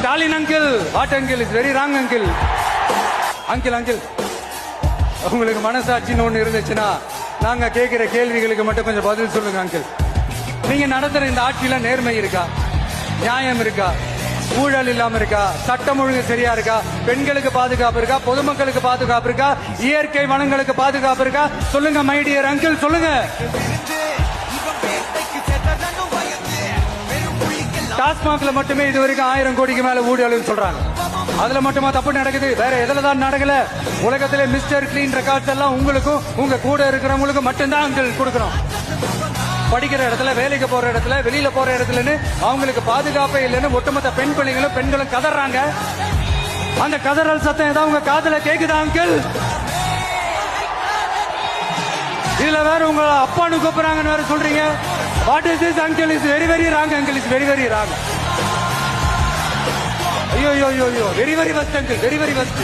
Stalin uncle, what uncle, is very wrong uncle. Uncle uncle, உங்களுக்கு மனசாட்சின்னு ஒண்ணு இருந்துச்சுன்னா நாங்க கேட்கிற கேள்விகளுக்கு மட்டும் கொஞ்சம் பதில் சொல்லுங்க அங்கிள். நீங்க நடத்துற இந்த ஆட்சியில நேர்மை இருக்கா, நியாயம் இருக்கா, ஊழல் இல்லாம இருக்கா, சட்டம் ஒழுங்கு சரியா இருக்கா, பெண்களுக்கு பாதுகாப்பு இருக்கா, பொதுமக்களுக்கு பாதுகாப்பு இருக்கா, இயற்கை வளங்களுக்கு பாதுகாப்பு இருக்கா? சொல்லுங்க மை டியர் அங்கிள், சொல்லுங்க. டாஸ்மாக்ல மட்டுமே இது வரைக்கும் 1000 கோடிக்கு மேல ஊழல் சொல்றாங்க. அதுல மட்டுமா தப்பு நடக்குது? வேற எதுல தான் நடக்கல? உலகத்திலே மிஸ்டர் கிளீன் ரெக்கார்ட்ஸ் எல்லாம் உங்களுக்கும் உங்க கூட இருக்கிறவங்களுக்கு மட்டும்தான் அங்கிள் கொடுக்கணும். படிக்கிற இடத்துல, வேலைக்கு போற இடத்துல, வெளியில போற இடத்துலன்னு அவங்களுக்கு பாதுகாப்பே இல்லைன்னு ஒட்டுமொத்த பெண் பெண்களும் கதறாங்க. அந்த கதறல் சத்தம் ஏதாவது உங்க காதுல கேக்குதா அங்கிள்? இதுல வேற உங்க அப்பான்னு கூப்பிடுறாங்கன்னு வேற சொல்றீங்க. What is this uncle? Is very very wrong uncle, is very very wrong. ஐயோ ஐயோ ஐயோ, very very first uncle, very very first.